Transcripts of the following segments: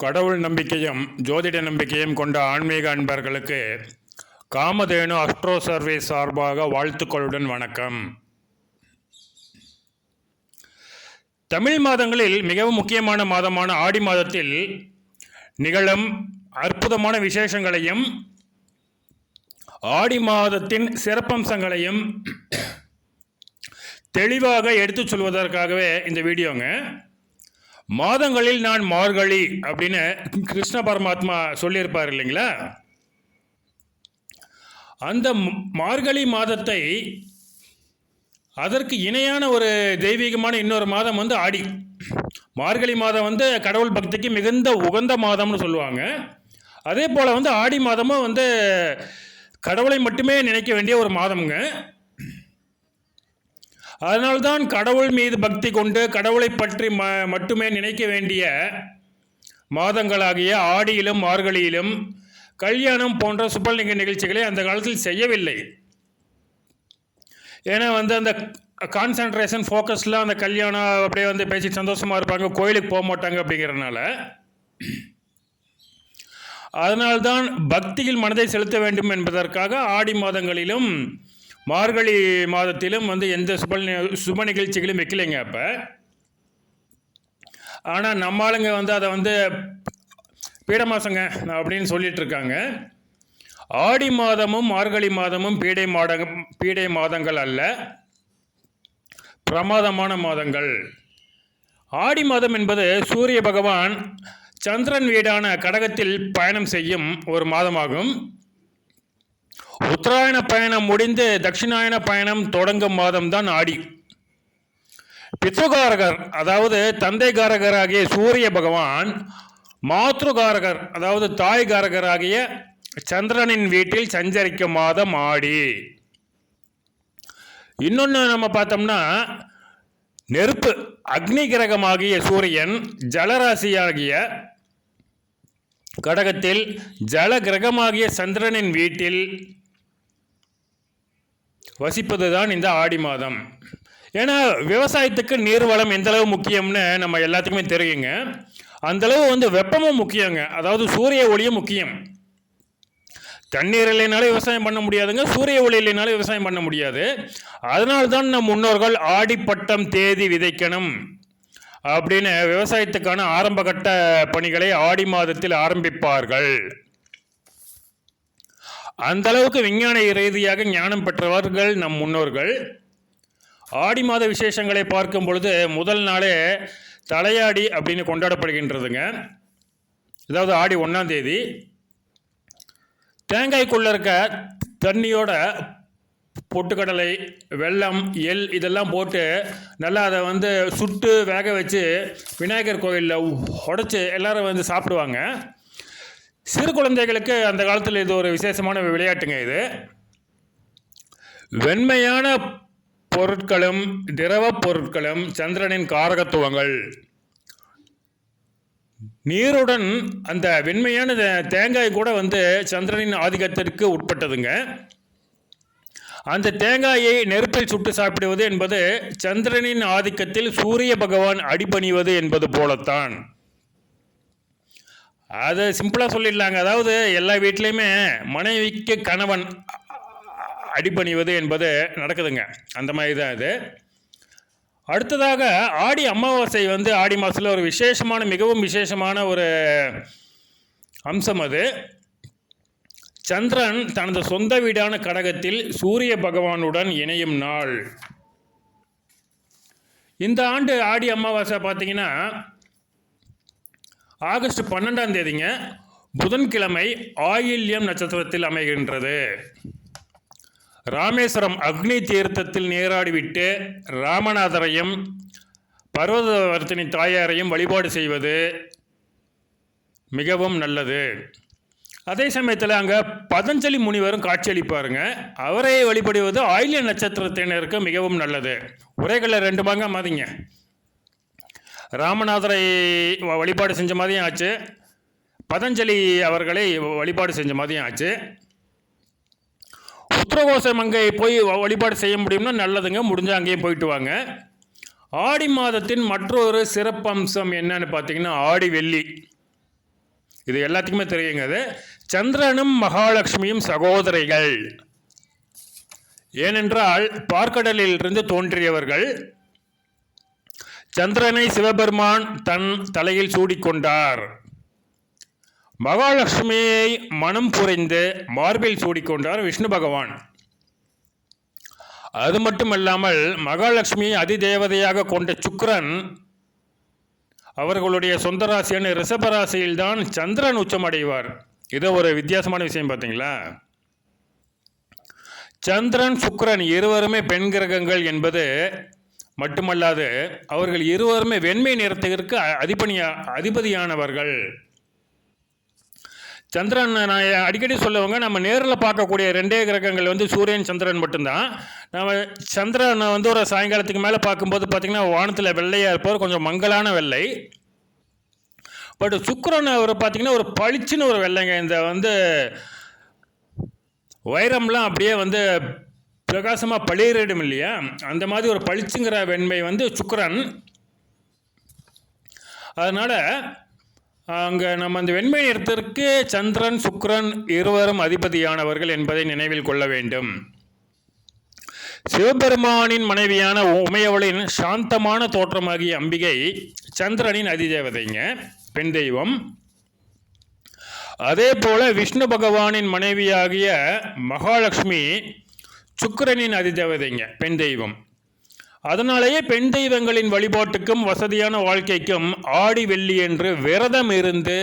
கடவுள் நம்பிக்கையும் ஜோதிட நம்பிக்கையும் கொண்ட ஆன்மீக அன்பர்களுக்கு காமதேனு அஸ்ட்ரோ சர்வீஸ் சார்பாக வாழ்த்துக்களுடன் வணக்கம். தமிழ் மாதங்களில் மிகவும் முக்கியமான மாதமான ஆடி மாதத்தில் நிகழும் அற்புதமான விசேஷங்களையும் ஆடி மாதத்தின் சிறப்பம்சங்களையும் தெளிவாக எடுத்துச் சொல்வதற்காகவே இந்த வீடியோங்க. மாதங்களில் நான் மார்கழி அப்படின்னு கிருஷ்ண பரமாத்மா சொல்லியிருப்பார் இல்லைங்களா? அந்த மார்கழி மாதத்தை அதற்கு இணையான ஒரு தெய்வீகமான இன்னொரு மாதம் ஆடி. மார்கழி மாதம் கடவுள் பக்திக்கு மிகுந்த உகந்த மாதம்னு சொல்லுவாங்க. அதே போல் ஆடி மாதமும் கடவுளை மட்டுமே நினைக்க வேண்டிய ஒரு மாதம்ங்க. அதனால்தான் கடவுள் மீது பக்தி கொண்டு கடவுளை பற்றி மட்டுமே நினைக்க வேண்டிய மாதங்களாகிய ஆடியிலும் மார்கழியிலும் கல்யாணம் போன்ற சுபலிங்க நிகழ்ச்சிகளை அந்த காலத்தில் செய்யவில்லை. ஏன்னா அந்த கான்சன்ட்ரேஷன் ஃபோக்கஸில் அந்த கல்யாணம் அப்படியே பேசி சந்தோஷமாக இருப்பாங்க, கோயிலுக்கு போக மாட்டாங்க அப்படிங்கிறதுனால. அதனால்தான் பக்தியில் மனதை செலுத்த வேண்டும் என்பதற்காக ஆடி மாதங்களிலும் மார்கழி மாதத்திலும் எந்த சுப நிகழ்ச்சிகளும் வைக்கலைங்க. அப்போ ஆனால் நம்ம ஆளுங்க அதை பீட மாதங்க அப்படின்னு சொல்லிட்டு இருக்காங்க. ஆடி மாதமும் மார்கழி மாதமும் பீடை மாதங்கள் அல்ல, பிரமாதமான மாதங்கள். ஆடி மாதம் என்பது சூரிய பகவான் சந்திரன் வீடான கடகத்தில் பயணம் செய்யும் ஒரு மாதமாகும். உத்தராயண பயணம் முடிந்து தட்சிணாயன பயணம் தொடங்கும் மாதம்தான் ஆடி. பித்ருகாரகர் அதாவது தந்தைகாரகராகிய சூரிய பகவான் மாத்ருகாரகர் அதாவது தாய்காரகராகிய சந்திரனின் வீட்டில் சஞ்சரிக்கும் மாதம் ஆடி. இன்னொன்று நம்ம பார்த்தோம்னா, நெருப்பு அக்னி கிரகமாகிய சூரியன் ஜலராசியாகிய கடகத்தில் ஜல கிரகமாகிய சந்திரனின் வீட்டில் வசிப்பது தான் இந்த ஆடி மாதம். ஏன்னா விவசாயத்துக்கு நீர்வளம் எந்தளவு முக்கியம்னு நம்ம எல்லாத்துக்குமே தெரியுங்க. அந்தளவு வெப்பமும் முக்கியங்க. அதாவது சூரிய ஒளியும் முக்கியம். தண்ணீர் இல்லைனாலும் விவசாயம் பண்ண முடியாதுங்க, சூரிய ஒளி இல்லைனாலும் விவசாயம் பண்ண முடியாது. அதனால்தான் நம் முன்னோர்கள் ஆடிப்பட்டம் தேதி விதைக்கணும் அப்படின்னு விவசாயத்துக்கான ஆரம்பகட்ட பணிகளை ஆடி மாதத்தில் ஆரம்பிப்பார்கள். அந்த அளவுக்கு விஞ்ஞான ரீதியாக ஞானம் பெற்றவர்கள் நம் முன்னோர்கள். ஆடி மாத விசேஷங்களை பார்க்கும் பொழுது முதல் நாளே தலையாடி அப்படின்னு கொண்டாடப்படுகின்றதுங்க. அதாவது ஆடி 1ஆம் தேதி தேங்காய்க்குள்ளே இருக்க தண்ணியோட பொட்டுக்கடலை, வெல்லம், எள் இதெல்லாம் போட்டு நல்லா அதை சுட்டு வேக வச்சு விநாயகர் கோயிலில் உடைச்சி எல்லோரும் சாப்பிடுவாங்க. சிறு குழந்தைகளுக்கு அந்த காலத்தில் இது ஒரு விசேஷமான விளையாட்டுங்க. இது வெண்மையான பொருட்களும் திரவ பொருட்களும் சந்திரனின் காரகத்துவங்கள். நீருடன் அந்த வெண்மையான தேங்காய் கூட சந்திரனின் ஆதிக்கத்திற்கு உட்பட்டதுங்க. அந்த தேங்காயை நெருப்பில் சுட்டு சாப்பிடுவது என்பது சந்திரனின் ஆதிக்கத்தில் சூரிய பகவான் அடிபணிவது என்பது போலத்தான். அது சிம்பிளாக சொல்லிடலாங்க. அதாவது எல்லா வீட்லேயுமே மனைவிக்கு கணவன் அடிபணிவது என்பது நடக்குதுங்க. அந்த மாதிரி தான் இது. அடுத்ததாக ஆடி அமாவாசை ஆடி மாதத்தில் ஒரு விசேஷமான மிகவும் விசேஷமான ஒரு அம்சம். அது சந்திரன் தனது சொந்த வீடான கடகத்தில் சூரிய பகவானுடன் இணையும் நாள். இந்த ஆண்டு ஆடி அமாவாசை பார்த்தீங்கன்னா ஆகஸ்ட் 12ஆம் தேதிங்க, புதன்கிழமை ஆயில்யம் நட்சத்திரத்தில் அமைகின்றது. ராமேஸ்வரம் அக்னி தீர்த்தத்தில் நீராடிவிட்டு ராமநாதரையும் பர்வதவர்த்தினி தாயாரையும் வழிபாடு செய்வது மிகவும் நல்லது. அதே சமயத்தில் அங்கே பதஞ்சலி முனிவரும் காட்சியளிப்பாருங்க. அவரை வழிபடுவது ஆயில்ய நட்சத்திரத்தினருக்கு மிகவும் நல்லது. உரைகளில் 2 பாங்க மாதிரிங்க. ராமநாதரை வழிபாடு செஞ்ச மாதிரியும் ஆச்சு, பதஞ்சலி அவர்களை வழிபாடு செஞ்ச மாதிரியும் ஆச்சு. உத்தரகோச மங்கை போய் வழிபாடு செய்ய முடியும்னா நல்லதுங்க, முடிஞ்சால் அங்கேயும் போயிட்டு வாங்க. ஆடி மாதத்தின் மற்றொரு சிறப்பம்சம் என்னன்னு பார்த்தீங்கன்னா ஆடி வெள்ளி. இது எல்லாத்துக்குமே தெரியுங்க. அது சந்திரனும் மகாலட்சுமியும் சகோதரிகள். ஏனென்றால் பார்க்கடலில் இருந்து தோன்றியவர்கள். சந்திரனை சிவபெருமான் தன் தலையில் சூடிக்கொண்டார். மகாலட்சுமியை மனம் புரிந்து மார்பில் சூடிக்கொண்டார் விஷ்ணு பகவான். அது மட்டுமல்லாமல் மகாலட்சுமியை அதிதேவதையாக கொண்ட சுக்கிரன் அவர்களுடைய சொந்த ராசியான ரிஷபராசியில்தான் சந்திரன் உச்சமடைவார். இது ஒரு வித்தியாசமான விஷயம் பார்த்தீங்களா. சந்திரன் சுக்கிரன் இருவருமே பெண் கிரகங்கள் என்பது மட்டுமல்லாது அவர்கள் இருவருமே வெண்மை நிறத்திற்கு அதிபதியானவர்கள். சந்திரன் நான் அடிக்கடி சொல்லுவாங்க, நம்ம நேரில் பார்க்கக்கூடிய 2 கிரகங்கள் வந்து சூரியன் சந்திரன் மட்டும்தான். நம்ம சந்திரனை வந்து ஒரு சாயங்காலத்துக்கு மேலே பார்க்கும்போது பார்த்திங்கன்னா வானத்தில் வெள்ளையாக இருப்பார், கொஞ்சம் மங்கலான வெள்ளை. பட் சுக்கிரன் அவர் பார்த்திங்கன்னா ஒரு பளிச்சுன்னு ஒரு வெள்ளைங்க. இந்த வந்து வைரம்லாம் அப்படியே வந்து பிரகாசமாக பளிரிடும் இல்லையா, அந்த மாதிரி ஒரு பளிச்சுங்கிற வெண்மை வந்து சுக்கிரன். அதனால் அங்கே நம்ம அந்த வெண்மை நிறத்திற்கு சந்திரன் சுக்கிரன் இருவரும் அதிபதியானவர்கள் என்பதை நினைவில் கொள்ள வேண்டும். சிவபெருமானின் மனைவியான உமையவளின் சாந்தமான தோற்றமாகிய அம்பிகை சந்திரனின் அதிதேவதைங்க, பெண் தெய்வம். அதே போல விஷ்ணு பகவானின் மனைவியாகிய மகாலட்சுமி சுக்கிரனின் அதிதேவதைங்க, பெண் தெய்வம். அதனாலேயே பெண் தெய்வங்களின் வழிபாட்டுக்கும் வசதியான வாழ்க்கைக்கும் ஆடி வெள்ளி என்று விரதம் இருந்து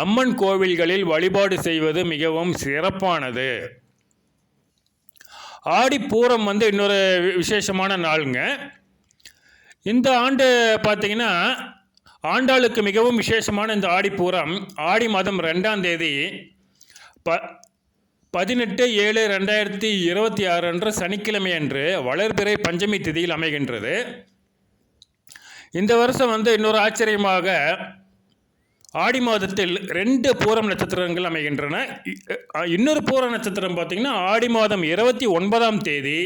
அம்மன் கோவில்களில் வழிபாடு செய்வது மிகவும் சிறப்பானது. ஆடிப்பூரம் வந்து இன்னொரு விசேஷமான நாளுங்க. இந்த ஆண்டு பார்த்திங்கன்னா ஆண்டாளுக்கு மிகவும் விசேஷமான இந்த ஆடிப்பூரம் ஆடி மாதம் 2ஆம் தேதி 18/7/2026 அன்று சனிக்கிழமை அன்று வளர்பிறை பஞ்சமி திதியில் அமைகின்றது. இந்த வருஷம் வந்து இன்னொரு ஆச்சரியமாக ஆடி மாதத்தில் 2 பூரம் நட்சத்திரங்கள் அமைகின்றன. இன்னொரு பூர நட்சத்திரம் பார்த்திங்கன்னா ஆடி மாதம் 29ஆம் தேதி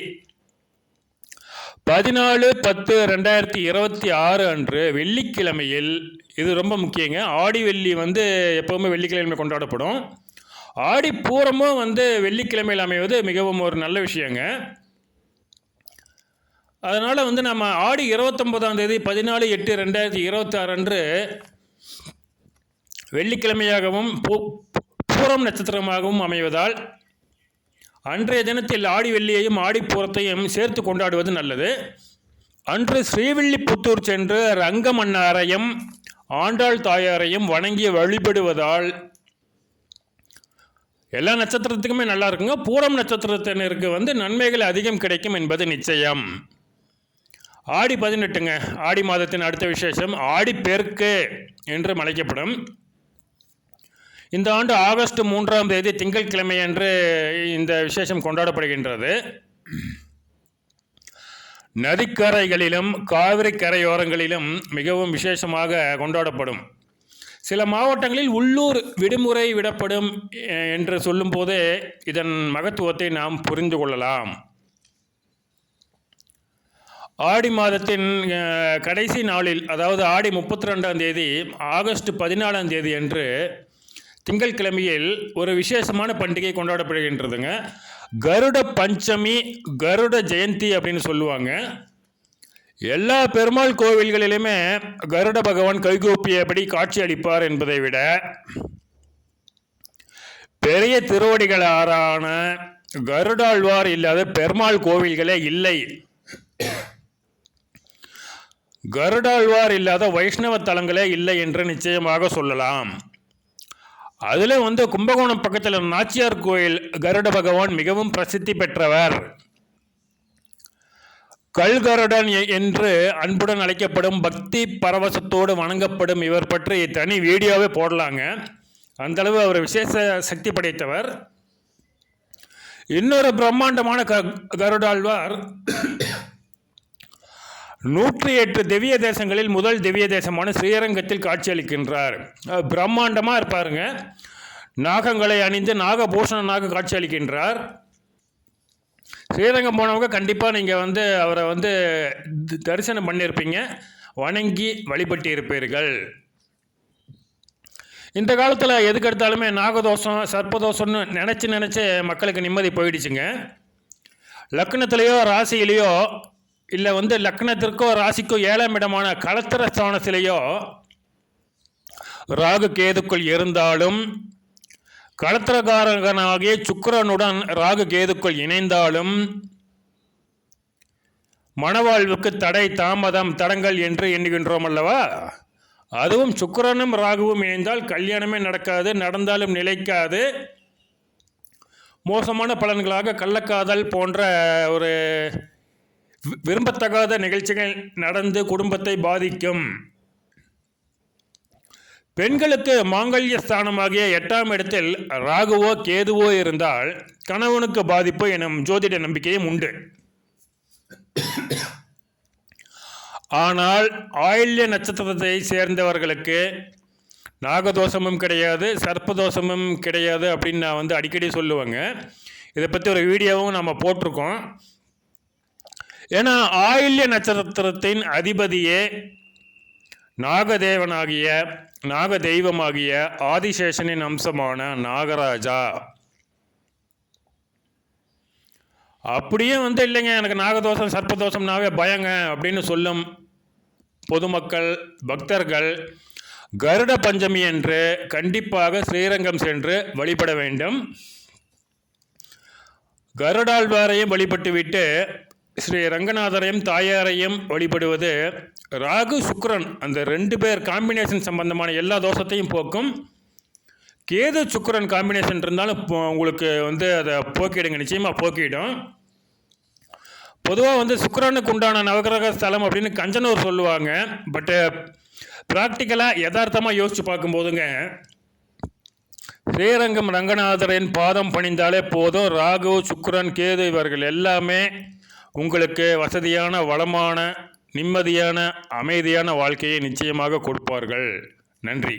14/10/2026 அன்று வெள்ளிக்கிழமையில், இது ரொம்ப முக்கியங்க, ஆடி வெள்ளி வந்து எப்போவுமே வெள்ளிக்கிழமை கொண்டாடப்படும். ஆடி பூரமும் வந்து வெள்ளிக்கிழமையில் அமைவது மிகவும் ஒரு நல்ல விஷயங்க. அதனால் வந்து நம்ம ஆடி 29ஆம் தேதி 14/8/2026 அன்று வெள்ளிக்கிழமையாகவும் பூரம் நட்சத்திரமாகவும் அமைவதால் அன்றைய தினத்தில் ஆடி வெள்ளியையும் ஆடிப்பூரத்தையும் சேர்த்து கொண்டாடுவது நல்லது. அன்று ஸ்ரீவில்லிபுத்தூர் சென்று ரங்கமன்னாரையும் ஆண்டாள் தாயாரையும் வணங்கி வழிபடுவதால் எல்லா நட்சத்திரத்துக்குமே நல்லா இருக்குங்க. பூரம் நட்சத்திரத்தினருக்கு வந்து நன்மைகள் அதிகம் கிடைக்கும் என்பது நிச்சயம். ஆடி 18ங்க, ஆடி மாதத்தின் அடுத்த விசேஷம் ஆடிப்பெருக்கு என்று அழைக்கப்படும். இந்த ஆண்டு ஆகஸ்ட் 3ஆம் தேதி திங்கட்கிழமை அன்று இந்த விசேஷம் கொண்டாடப்படுகின்றது. நதிக்கரைகளிலும் காவிரி கரையோரங்களிலும் மிகவும் விசேஷமாக கொண்டாடப்படும். சில மாவட்டங்களில் உள்ளூர் விடுமுறை விடப்படும் என்று சொல்லும்போதே இதன் மகத்துவத்தை நாம் புரிந்து கொள்ளலாம். ஆடி மாதத்தின் கடைசி நாளில், அதாவது ஆடி 32ஆம் தேதி ஆகஸ்ட் 14ஆம் தேதி அன்று திங்கட்கிழமையில் ஒரு விசேஷமான பண்டிகை கொண்டாடப்படுகின்றதுங்க. கருட பஞ்சமி, கருட ஜெயந்தி அப்படின்னு சொல்லுவாங்க. எல்லா பெருமாள் கோவில்களிலுமே கருட பகவான் கைகூப்பியபடி காட்சி அளிப்பார் என்பதை விட பெரிய திருவடிகளாரான கருடாழ்வார் இல்லாத பெருமாள் கோவில்களே இல்லை. கருடாழ்வார் இல்லாத வைஷ்ணவ தலங்களே இல்லை என்று நிச்சயமாக சொல்லலாம். அதில் வந்து கும்பகோணம் பக்கத்தில் நாச்சியார் கோயில் கருட பகவான் மிகவும் பிரசித்தி பெற்றவர். கல்கருடன் என்று அன்புடன் அழைக்கப்படும், பக்தி பரவசத்தோடு வணங்கப்படும் இவர் பற்றி தனி வீடியோவே போடலாங்க. அந்தளவு அவர் விசேஷ சக்தி படைத்தவர். இன்னொரு பிரம்மாண்டமான கருடாழ்வார் 108 திவ்ய தேசங்களில் முதல் திவ்ய தேசமான ஸ்ரீரங்கத்தில் காட்சியளிக்கின்றார். பிரம்மாண்டமாக இருப்பாருங்க. நாகங்களை அணிந்து நாகபூஷணனாக காட்சியளிக்கின்றார். ஸ்ரீரங்கம் போனவங்க கண்டிப்பாக நீங்கள் வந்து அவரை வந்து தரிசனம் பண்ணியிருப்பீங்க, வணங்கி வழிபட்டு இருப்பீர்கள். இந்த காலத்தில் எதுக்கு எடுத்தாலுமே நாகதோஷம் சர்ப்பதோஷம்னு நினச்சி மக்களுக்கு நிம்மதி போயிடுச்சுங்க. லக்னத்திலேயோ ராசியிலேயோ இல்லை லக்னத்திற்கோ ராசிக்கோ 7ஆம் இடமான களத்திர ஸ்தானத்திலேயோ ராகு கேதுக்குள் இருந்தாலும், களத்திரகாரகனாகிய சுக்கிரனுடன் ராகு கேதுக்குள் இணைந்தாலும் மணவாழ்வுக்கு தடை தாமதம் தடங்கள் என்று எண்ணுகின்றோம் அல்லவா? அதுவும் சுக்கிரனும் ராகுவும் இணைந்தால் கல்யாணமே நடக்காது, நடந்தாலும் நிலைக்காது, மோசமான பலன்களாக கள்ளக்காதல் போன்ற ஒரு விரும்பத்தகாத நிகழ்ச்சிகள் நடந்து குடும்பத்தை பாதிக்கும். பெண்களுக்கு மாங்கல்ய ஸ்தானமாகிய 8ஆம் இடத்தில் ராகுவோ கேதுவோ இருந்தால் கணவனுக்கு பாதிப்பு எனும் ஜோதிட நம்பிக்கையும் உண்டு. ஆனால் ஆயில்ய நட்சத்திரத்தை சேர்ந்தவர்களுக்கு நாகதோஷமும் கிடையாது, சர்ப்பதோஷமும் கிடையாது அப்படின்னு நான் அடிக்கடி சொல்லுவேங்க. இதை பற்றி ஒரு வீடியோவும் நம்ம போட்டிருக்கோம். ஏன்னா ஆயில்ய நட்சத்திரத்தின் அதிபதியே நாகதேவனாகிய நாக தெய்வமாகிய ஆதிசேஷனின் அம்சமான நாகராஜா. அப்படியே இல்லைங்க எனக்கு நாகதோஷம் சர்ப்பதோஷம்னாவே பயங்க அப்படின்னு சொல்லும் பொதுமக்கள் பக்தர்கள் கருட பஞ்சமி என்று கண்டிப்பாக ஸ்ரீரங்கம் சென்று வழிபட வேண்டும். கருடாழ்வாரையும் வழிபட்டுவிட்டு ஸ்ரீ ரங்கநாதரையும் தாயாரையும் வழிபடுவது ராகு சுக்கிரன் அந்த 2 பேர் காம்பினேஷன் சம்பந்தமான எல்லா தோஷத்தையும் போக்கும். கேது சுக்கிரன் காம்பினேஷன் இருந்தாலும் உங்களுக்கு அதை போக்கிடுங்க, நிச்சயமாக போக்கிடும். பொதுவாக சுக்கிரனுக்கு உண்டான நவகிரக ஸ்தலம் அப்படின்னு கஞ்சனூர் சொல்லுவாங்க. பட்டு ப்ராக்டிக்கலாக யதார்த்தமாக யோசித்து பார்க்கும்போதுங்க ஸ்ரீரங்கம் ரங்கநாதரின் பாதம் பணிந்தாலே போதும். ராகு சுக்கிரன் கேது இவர்கள் எல்லாமே உங்களுக்கு வசதியான வளமான நிம்மதியான அமைதியான வாழ்க்கையை நிச்சயமாக கொடுப்பார்கள். நன்றி.